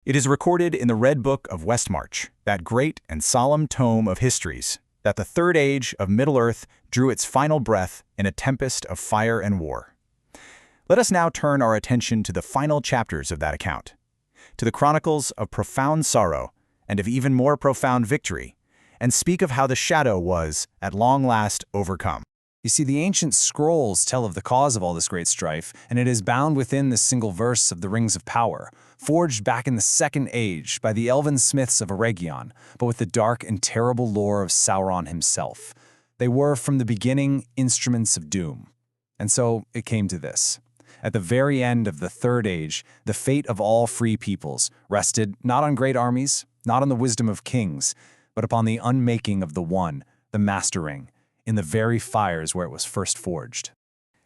It is recorded in the Red Book of Westmarch, that great and solemn tome of histories, that the Third Age of Middle-earth drew its final breath in a tempest of fire and war. Let us now turn our attention to the final chapters of that account, to the chronicles of profound sorrow and of even more profound victory, and speak of how the shadow was, at long last, overcome. You see, the ancient scrolls tell of the cause of all this great strife, and it is bound within this single verse of the Rings of Power, forged back in the Second Age by the elven smiths of Eregion, but with the dark and terrible lore of Sauron himself. They were, from the beginning, instruments of doom. And so it came to this. At the very end of the Third Age, the fate of all free peoples rested not on great armies, not on the wisdom of kings, but upon the unmaking of the One, the Master Ring, in the very fires where it was first forged.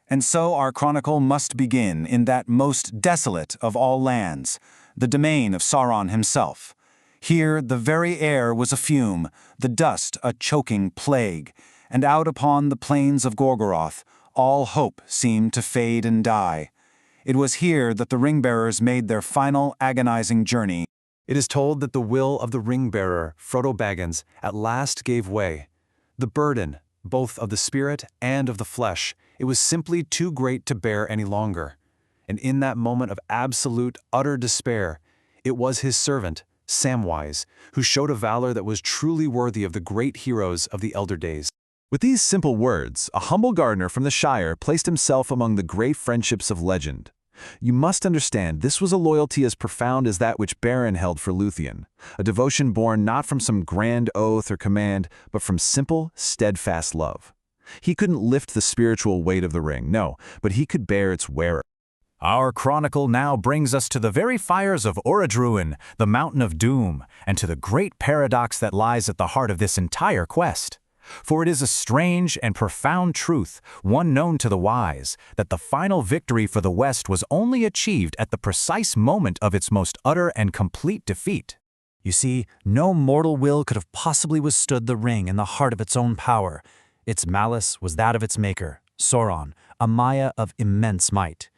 And so our chronicle must begin in that most desolate of all lands, the domain of Sauron himself. Here the very air was a fume, the dust a choking plague, and out upon the plains of Gorgoroth all hope seemed to fade and die. It was here that the ring-bearers made their final agonizing journey. It is told that the will of the ring-bearer, Frodo Baggins, at last gave way. The burden, both of the spirit and of the flesh, it was simply too great to bear any longer. And in that moment of absolute, utter despair, it was his servant, Samwise, who showed a valor that was truly worthy of the great heroes of the elder days. With these simple words, a humble gardener from the Shire placed himself among the great friendships of legend. You must understand, this was a loyalty as profound as that which Beren held for Luthien, a devotion born not from some grand oath or command, but from simple, steadfast love. He couldn't lift the spiritual weight of the ring, no, but he could bear its wearer. Our chronicle now brings us to the very fires of Orodruin, the Mountain of Doom, and to the great paradox that lies at the heart of this entire quest. For it is a strange and profound truth, one known to the wise, that the final victory for the West was only achieved at the precise moment of its most utter and complete defeat. You see, no mortal will could have possibly withstood the ring in the heart of its own power. Its malice was that of its maker, Sauron, a Maya of immense might.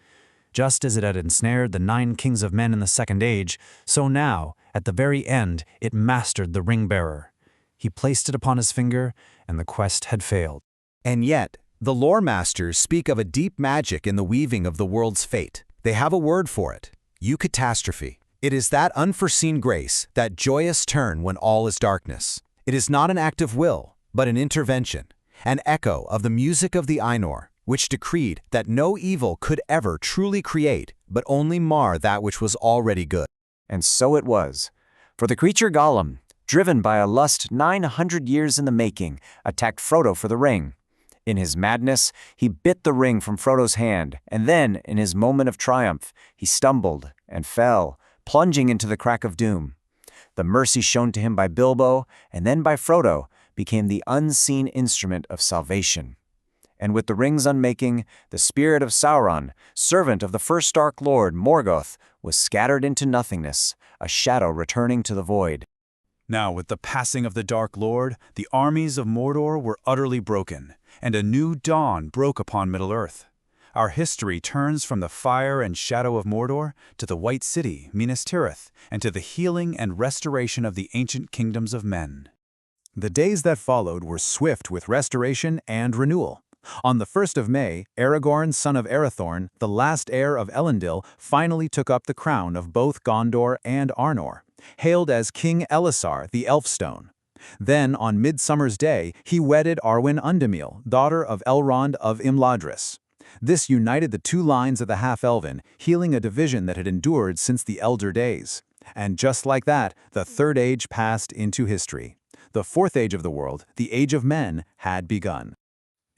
Just as it had ensnared the 9 kings of men in the Second Age, so now, at the very end, it mastered the ring-bearer. He placed it upon his finger, and the quest had failed. And yet, the lore masters speak of a deep magic in the weaving of the world's fate. They have a word for it: eucatastrophe. It is that unforeseen grace, that joyous turn when all is darkness. It is not an act of will, but an intervention, an echo of the music of the Ainur, which decreed that no evil could ever truly create, but only mar that which was already good. And so it was. For the creature Gollum, driven by a lust 900 years in the making, attacked Frodo for the ring. In his madness, he bit the ring from Frodo's hand, and then, in his moment of triumph, he stumbled and fell, plunging into the crack of doom. The mercy shown to him by Bilbo, and then by Frodo, became the unseen instrument of salvation. And with the ring's unmaking, the spirit of Sauron, servant of the first Dark Lord, Morgoth, was scattered into nothingness, a shadow returning to the void. Now, with the passing of the Dark Lord, the armies of Mordor were utterly broken, and a new dawn broke upon Middle-earth. Our history turns from the fire and shadow of Mordor to the White City, Minas Tirith, and to the healing and restoration of the ancient kingdoms of men. The days that followed were swift with restoration and renewal. On the 1st of May, Aragorn, son of Arathorn, the last heir of Elendil, finally took up the crown of both Gondor and Arnor, hailed as King Elisar the Elfstone. Then, on Midsummer's Day, he wedded Arwen Undamil, daughter of Elrond of Imladris. This united the two lines of the half-elven, healing a division that had endured since the elder days. And just like that, the Third Age passed into history. The Fourth Age of the world, the Age of Men, had begun.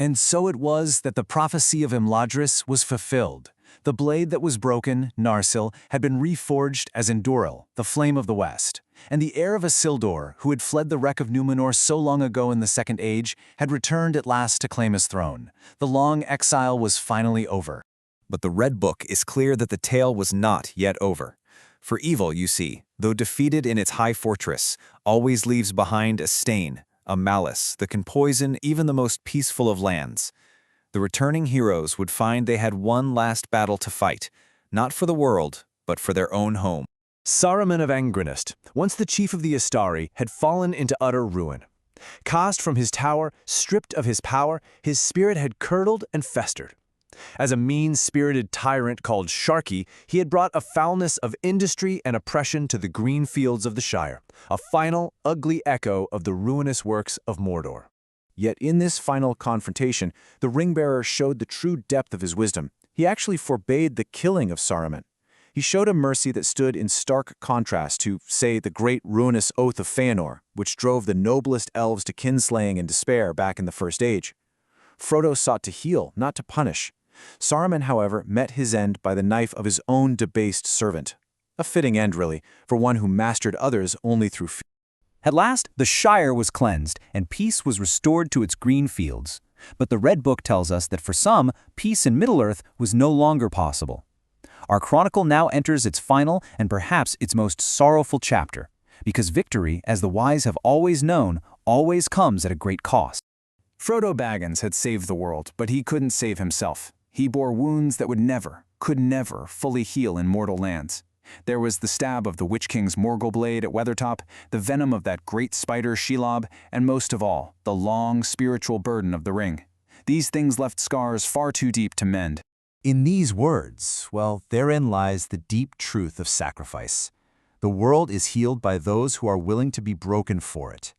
And so it was that the prophecy of Imladris was fulfilled. The blade that was broken, Narsil, had been reforged as Enduril, the Flame of the West. And the heir of Isildur, who had fled the wreck of Numenor so long ago in the Second Age, had returned at last to claim his throne. The long exile was finally over. But the Red Book is clear that the tale was not yet over. For evil, you see, though defeated in its high fortress, always leaves behind a stain, a malice that can poison even the most peaceful of lands. The returning heroes would find they had one last battle to fight, not for the world, but for their own home. Saruman of Angrenest, once the chief of the Astari, had fallen into utter ruin. Cast from his tower, stripped of his power, his spirit had curdled and festered. As a mean-spirited tyrant called Sharky, he had brought a foulness of industry and oppression to the green fields of the Shire, a final, ugly echo of the ruinous works of Mordor. Yet in this final confrontation, the Ringbearer showed the true depth of his wisdom. He actually forbade the killing of Saruman. He showed a mercy that stood in stark contrast to, say, the great ruinous oath of Feanor, which drove the noblest elves to kinslaying and despair back in the First Age. Frodo sought to heal, not to punish. Saruman, however, met his end by the knife of his own debased servant. A fitting end, really, for one who mastered others only through fear. At last, the Shire was cleansed, and peace was restored to its green fields. But the Red Book tells us that for some, peace in Middle-earth was no longer possible. Our chronicle now enters its final and perhaps its most sorrowful chapter, because victory, as the wise have always known, always comes at a great cost. Frodo Baggins had saved the world, but he couldn't save himself. He bore wounds that could never fully heal in mortal lands. There was the stab of the Witch King's Morgul blade at Weathertop, the venom of that great spider Shelob, and most of all, the long spiritual burden of the ring. These things left scars far too deep to mend. In these words, well, therein lies the deep truth of sacrifice. The world is healed by those who are willing to be broken for it.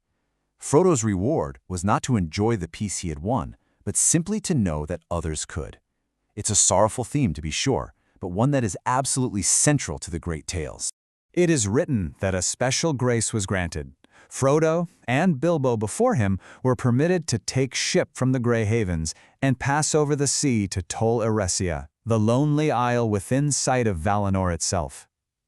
Frodo's reward was not to enjoy the peace he had won, but simply to know that others could. It's a sorrowful theme, to be sure, but one that is absolutely central to the great tales. It is written that a special grace was granted. Frodo and Bilbo before him were permitted to take ship from the Grey Havens and pass over the sea to Tol Eressëa, the lonely isle within sight of Valinor itself.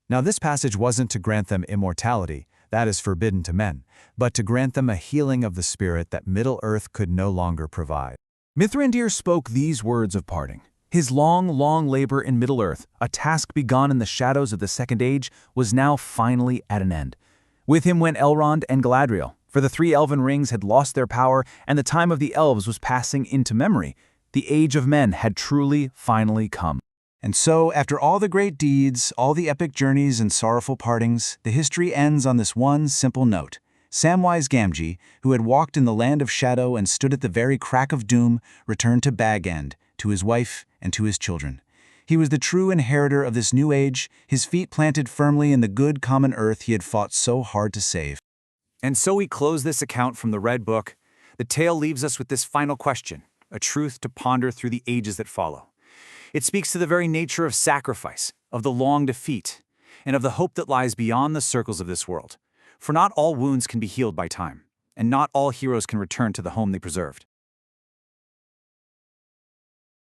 Now this passage wasn't to grant them immortality, that is forbidden to men, but to grant them a healing of the spirit that Middle-earth could no longer provide. Mithrandir spoke these words of parting. His long labor in Middle-earth, a task begun in the shadows of the Second Age, was now finally at an end. With him went Elrond and Galadriel, for the 3 elven rings had lost their power and the time of the elves was passing into memory. The age of men had truly, finally come. And so, after all the great deeds, all the epic journeys and sorrowful partings, the history ends on this one simple note. Samwise Gamgee, who had walked in the land of shadow and stood at the very crack of doom, returned to Bag End, to his wife and to his children. He was the true inheritor of this new age, his feet planted firmly in the good common earth he had fought so hard to save. And so we close this account from the Red Book. The tale leaves us with this final question, a truth to ponder through the ages that follow. It speaks to the very nature of sacrifice, of the long defeat, and of the hope that lies beyond the circles of this world. For not all wounds can be healed by time, and not all heroes can return to the home they preserved.